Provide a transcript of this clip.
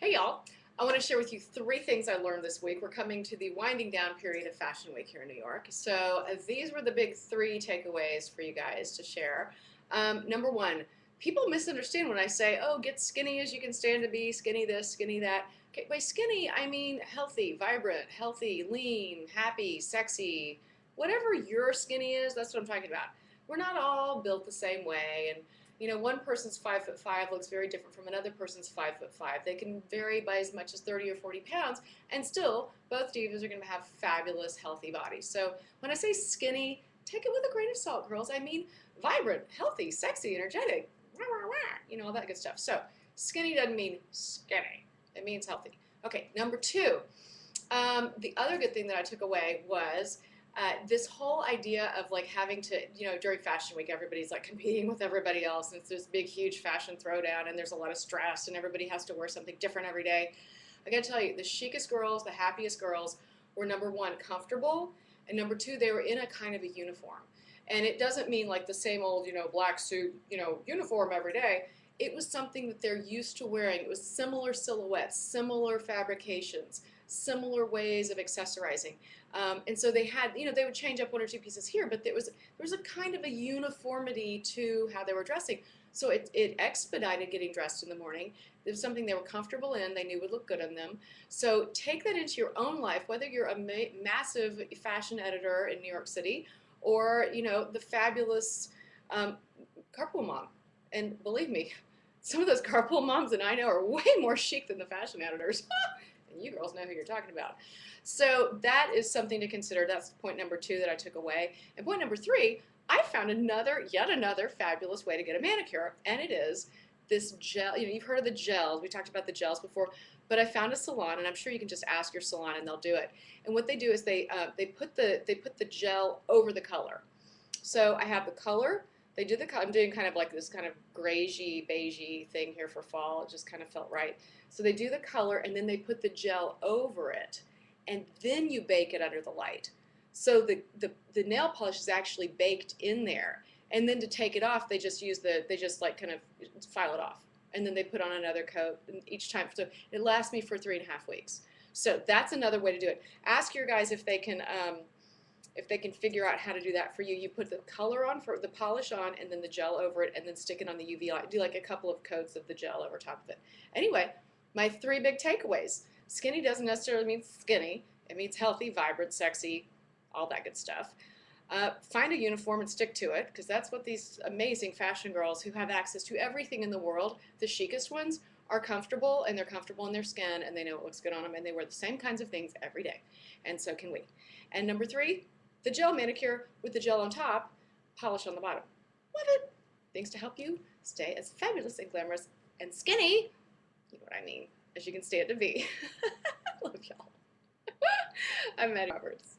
Hey y'all, I want to share with you 3 things I learned this week. We're coming to the winding down period of Fashion Week here in New York. So these were the big 3 takeaways for you guys to share. Number 1, people misunderstand when I say, oh, get skinny as you can stand to be, skinny this, skinny that. Okay, by skinny, I mean healthy, vibrant, healthy, lean, happy, sexy. Whatever your skinny is, that's what I'm talking about. We're not all built the same way, and one person's 5'5" looks very different from another person's 5'5". They can vary by as much as 30 or 40 pounds, and still, both divas are going to have fabulous, healthy bodies. So when I say skinny, take it with a grain of salt, girls. I mean vibrant, healthy, sexy, energetic, all that good stuff. So skinny doesn't mean skinny. It means healthy. Okay, number 2. The other good thing that I took away was this whole idea of like having to, during Fashion Week, everybody's like competing with everybody else, and it's this big, huge fashion throwdown, and there's a lot of stress, and everybody has to wear something different every day. I gotta tell you, the chicest girls, the happiest girls were, number 1, comfortable, and number 2, they were in a kind of a uniform. And it doesn't mean like the same old, black suit, uniform every day. It was something that they're used to wearing. It was similar silhouettes, similar fabrications, similar ways of accessorizing. And so they had, they would change up 1 or 2 pieces here, but there was a kind of a uniformity to how they were dressing. So it expedited getting dressed in the morning. It was something they were comfortable in, they knew would look good on them. So take that into your own life, whether you're a massive fashion editor in New York City or, the fabulous carpool mom. And believe me, some of those carpool moms that I know are way more chic than the fashion editors. And you girls know who you're talking about. So that is something to consider. That's point number 2 that I took away. And point number 3, I found yet another fabulous way to get a manicure, and it is this gel. You've heard of the gels. We talked about the gels before, but I found a salon, and I'm sure you can just ask your salon and they'll do it. And what they do is they put the gel over the color. So I have the color. They do I'm doing kind of like this kind of grayish, beigey thing here for fall. It just kind of felt right. So they do the color, and then they put the gel over it, and then you bake it under the light. So the nail polish is actually baked in there, and then to take it off, they just like kind of file it off, and then they put on another coat each time. So it lasts me for 3.5 weeks. So that's another way to do it. Ask your guys if they can figure out how to do that for you. You put the color on, for the polish on, and then the gel over it, and then stick it on the UV light. Do like a couple of coats of the gel over top of it. Anyway, my 3 big takeaways. Skinny doesn't necessarily mean skinny. It means healthy, vibrant, sexy, all that good stuff. Find a uniform and stick to it, because that's what these amazing fashion girls who have access to everything in the world, the chicest ones, are comfortable, and they're comfortable in their skin, and they know it looks good on them, and they wear the same kinds of things every day. And so can we. And number 3, the gel manicure with the gel on top, polish on the bottom. Love it. Things to help you stay as fabulous and glamorous and skinny, you know what I mean, as you can stand to be. Love y'all. I'm Maddie Roberts.